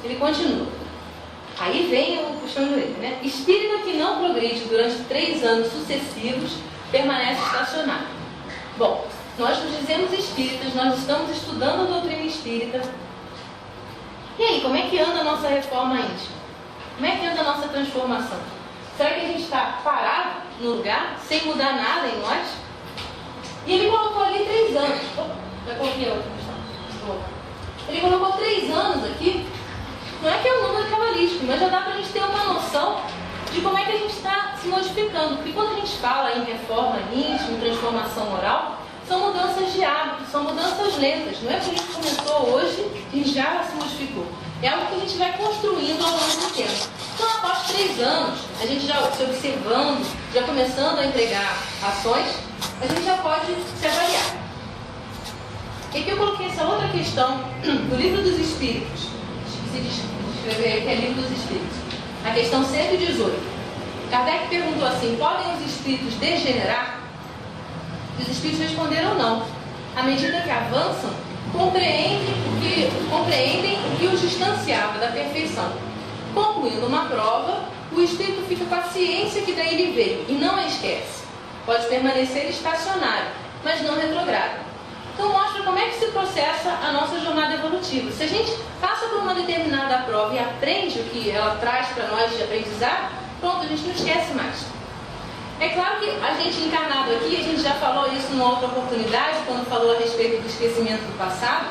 ele continua. Aí vem o puxão de orelha, né? Espírita que não progride durante 3 anos sucessivos permanece estacionário. Bom, nós nos dizemos espíritas, nós estamos estudando a doutrina espírita. E aí, como é que anda a nossa reforma íntima? Como é que anda a nossa transformação? Será que a gente está parado no lugar, sem mudar nada em nós? E ele colocou ali 3 anos. Já coloquei a outra questão. Ele colocou 3 anos aqui. Não é que é um número cabalístico, mas já dá para a gente ter uma noção de como é que a gente está se modificando. Porque quando a gente fala em reforma íntima, em transformação moral, são mudanças de hábitos, são mudanças lentas. Não é que a gente começou hoje e já se modificou. É algo que a gente vai construindo ao longo do tempo. Então, após 3 anos, a gente já se observando, já começando a entregar ações, a gente já pode se avaliar. E aqui eu coloquei essa outra questão do Livro dos Espíritos. Se descrever que é Livro dos Espíritos. A questão 118. Kardec perguntou assim: podem os espíritos degenerar? Os espíritos responderam não. À medida que avançam, compreendem o que os distanciava da perfeição. Concluindo uma prova, o espírito fica com a ciência que daí lhe veio e não a esquece. Pode permanecer estacionário, mas não retrograda. Então mostra como é que se processa a nossa jornada evolutiva. Se a gente passa por uma determinada prova e aprende o que ela traz para nós de aprendizado, pronto, a gente não esquece mais. É claro que a gente encarnado aqui, a gente já falou isso numa outra oportunidade, quando falou a respeito do esquecimento do passado,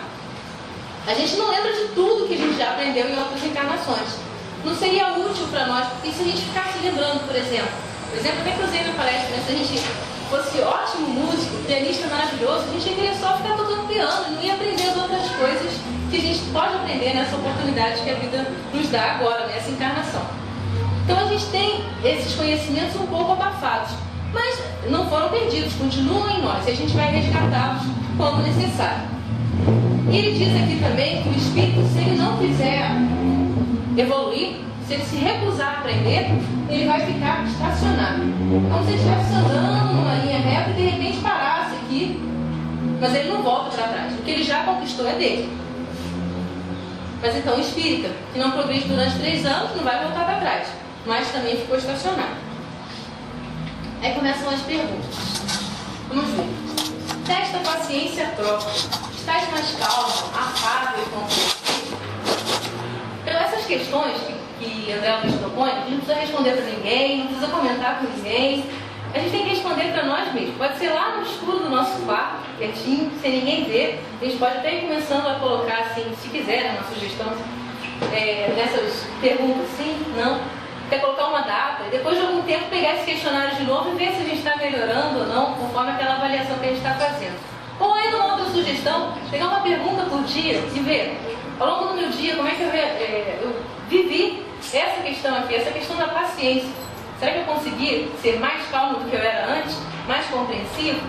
a gente não lembra de tudo que a gente já aprendeu em outras encarnações. Não seria útil para nós, porque se a gente ficasse lembrando, por exemplo, até que eu usei na palestra, né? Se a gente fosse ótimo músico, pianista maravilhoso, a gente ia querer só ficar tocando piano e não ia aprendendo outras coisas que a gente pode aprender nessa oportunidade que a vida nos dá agora, nessa encarnação. Então a gente tem esses conhecimentos um pouco abafados, mas não foram perdidos, continuam em nós e a gente vai resgatá-los quando necessário. E ele diz aqui também que o espírito, se ele não quiser evoluir, se ele se recusar a aprender, ele vai ficar estacionado. Como se ele estivesse andando numa linha reta e de repente parasse aqui, mas ele não volta para trás. O que ele já conquistou é dele. Mas então o espírita, que não progride durante 3 anos, não vai voltar para trás, mas também ficou estacionado. Aí começam as perguntas. Vamos ver. Testa a paciência própria. Estás mais calmo, afável e compreensivo? Então essas questões que André Luiz propõe, a gente não precisa responder para ninguém, não precisa comentar com ninguém. A gente tem que responder para nós mesmos. Pode ser lá no escuro do nosso quarto, quietinho, sem ninguém ver. A gente pode até ir começando a colocar, assim, se quiser, uma sugestão nessas perguntas, sim, não. Até colocar uma data e depois de algum tempo pegar esse questionário de novo e ver se a gente está melhorando ou não, conforme aquela avaliação que a gente está fazendo. Ou ainda uma outra sugestão, pegar uma pergunta por dia e ver, ao longo do meu dia, como é que eu vivi essa questão aqui, essa questão da paciência. Será que eu consegui ser mais calmo do que eu era antes? Mais compreensivo?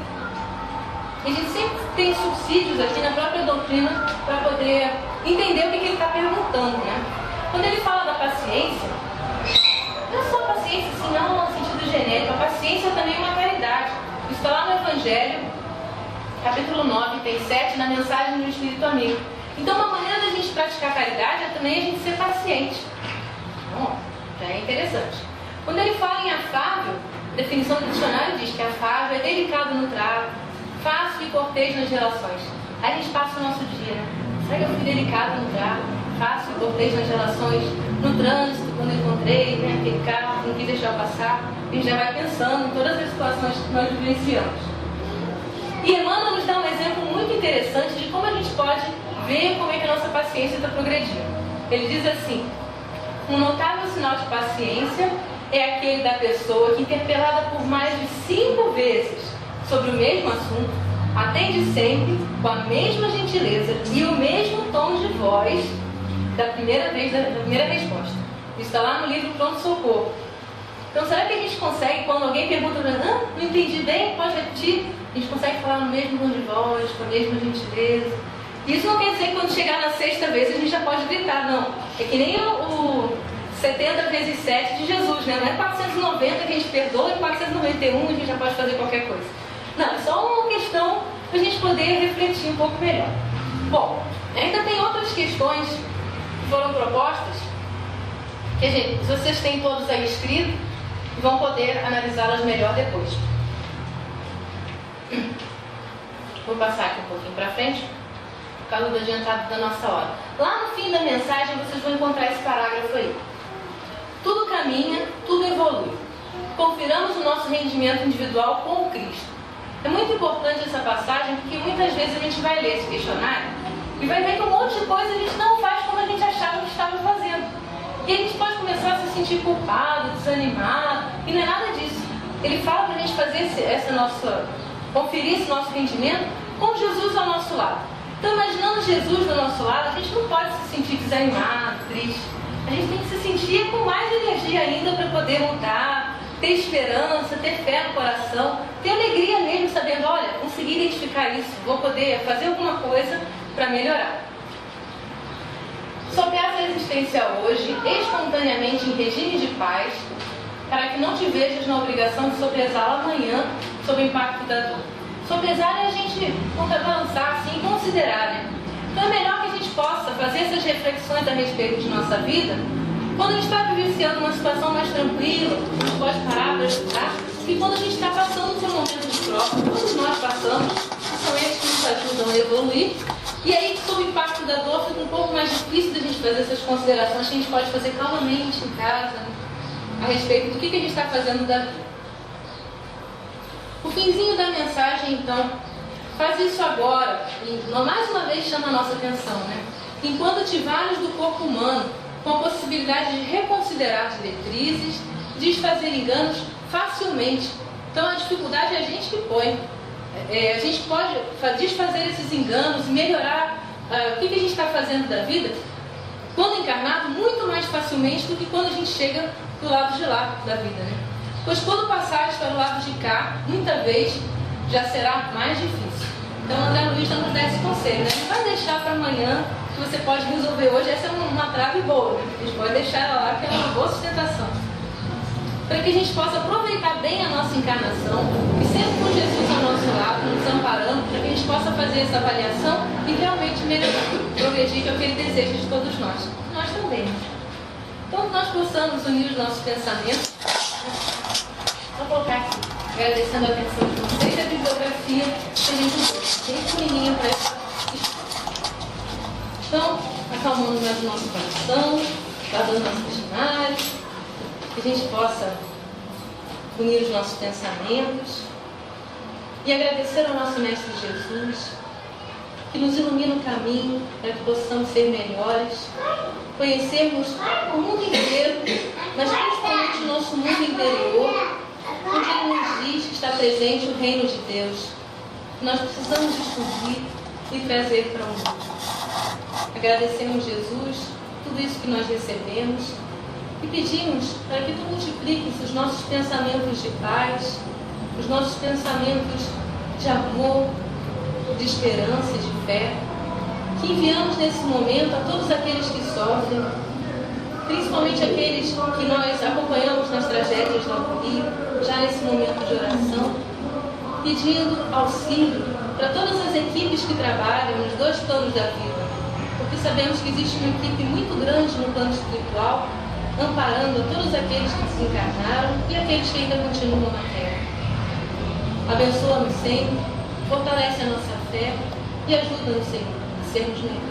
E a gente sempre tem subsídios aqui na própria doutrina para poder entender o que ele está perguntando, né? Quando ele fala da paciência, não é só paciência assim, não no sentido genérico. A paciência também é uma caridade. Isso está lá no Evangelho, capítulo 9, item 7, na mensagem do Espírito Amigo. Então, uma maneira da gente praticar caridade é também a gente ser paciente. Bom, já é interessante. Quando ele fala em afável, a definição do dicionário diz que afável é delicado no trato, fácil e cortês nas relações. Aí a gente passa o nosso dia, né? Será que eu fui delicado no trato, fácil e cortês nas relações, no trânsito, quando eu encontrei, né, aquele carro, não quis deixar eu passar? A gente já vai pensando em todas as situações que nós vivenciamos. E Emmanuel nos dá um exemplo muito interessante de como a gente pode ver como é que a nossa paciência está progredindo. Ele diz assim: um notável sinal de paciência é aquele da pessoa que, interpelada por mais de 5 vezes sobre o mesmo assunto, atende sempre com a mesma gentileza e o mesmo tom de voz da primeira resposta. Isso está lá no livro Pronto Socorro. Então, será que a gente consegue, quando alguém pergunta para nós, não entendi bem, pode repetir? A gente consegue falar no mesmo tom de voz, com a mesma gentileza. Isso não quer dizer que quando chegar na 6ª vez a gente já pode gritar, não. É que nem o 70 vezes 7 de Jesus, né? Não é 490 que a gente perdoa e 491 a gente já pode fazer qualquer coisa. Não, é só uma questão para a gente poder refletir um pouco melhor. Bom, ainda tem outras questões foram propostas, que vocês têm todos aí escrito e vão poder analisá-las melhor depois. Vou passar aqui um pouquinho para frente, por causa do adiantado da nossa hora. Lá no fim da mensagem vocês vão encontrar esse parágrafo aí. Tudo caminha, tudo evolui. Confiramos o nosso rendimento individual com o Cristo. É muito importante essa passagem, porque muitas vezes a gente vai ler esse questionário e vai ver que um monte de coisa a gente não faz como a gente achava que estava fazendo. E a gente pode começar a se sentir culpado, desanimado, e não é nada disso. Ele fala para a gente fazer conferir esse nosso rendimento com Jesus ao nosso lado. Então, imaginando Jesus do nosso lado, a gente não pode se sentir desanimado, triste. A gente tem que se sentir com mais energia ainda para poder lutar, ter esperança, ter fé no coração, ter alegria mesmo, sabendo, olha, consegui identificar isso, vou poder fazer alguma coisa para melhorar. Sopesa a existência hoje, espontaneamente em regime de paz, para que não te vejas na obrigação de sopesá-la amanhã sob o impacto da dor. Sopesar é a gente balançar assim e considerar, né? Então é melhor que a gente possa fazer essas reflexões a respeito de nossa vida quando a gente está vivenciando uma situação mais tranquila, a gente pode parar para estudar, e quando a gente está passando por momentos próprios, todos nós passamos, são eles que nos ajudam a evoluir. E aí, sob o impacto da dor, fica um pouco mais difícil da gente fazer essas considerações que a gente pode fazer calmamente em casa, a respeito do que a gente está fazendo da vida. O finzinho da mensagem, então, faz isso agora, e mais uma vez chama a nossa atenção, né? Enquanto te vales do corpo humano, com a possibilidade de reconsiderar diretrizes, desfazer enganos facilmente. Então a dificuldade é a gente que põe. A gente pode desfazer esses enganos e melhorar o que a gente está fazendo da vida, quando encarnado, muito mais facilmente do que quando a gente chega do lado de lá da vida, né? Pois quando passares para o lado de cá, muita vez já será mais difícil. Então André Luiz já nos dá esse conselho, né? Não vai deixar para amanhã que você pode resolver hoje. Essa é uma trave boa, né? A gente pode deixar ela lá, que é uma boa sustentação. Para que a gente possa aproveitar bem a nossa encarnação, e sempre com Jesus ao nosso lado, nos amparando, para que a gente possa fazer essa avaliação e realmente melhorar, progredir, que é o que Ele deseja de todos nós. Nós também. Então, que nós possamos unir os nossos pensamentos. Vou colocar aqui, agradecendo a atenção de vocês e a bibliografia que a gente usou. Bem pequenininha para essa. Então, acalmando mais o nosso coração, guardando nossos questionários, que a gente possa unir os nossos pensamentos e agradecer ao nosso Mestre Jesus, que nos ilumina o caminho para que possamos ser melhores, conhecermos o mundo inteiro, mas principalmente o nosso mundo interior, onde Ele nos diz que está presente o reino de Deus. Nós precisamos descobrir e trazer para o mundo. Agradecemos, Jesus, tudo isso que nós recebemos e pedimos para que Tu multipliques os nossos pensamentos de paz, os nossos pensamentos de amor, de esperança e de fé, que enviamos nesse momento a todos aqueles que sofrem, principalmente aqueles que nós acompanhamos nas tragédias do Rio, já nesse momento de oração, pedindo auxílio para todas as equipes que trabalham nos dois planos da vida, porque sabemos que existe uma equipe muito grande no plano espiritual, amparando a todos aqueles que desencarnaram e aqueles que ainda continuam na Terra. Abençoa-nos sempre, fortalece a nossa fé e ajuda-nos, Senhor, a sermos melhores.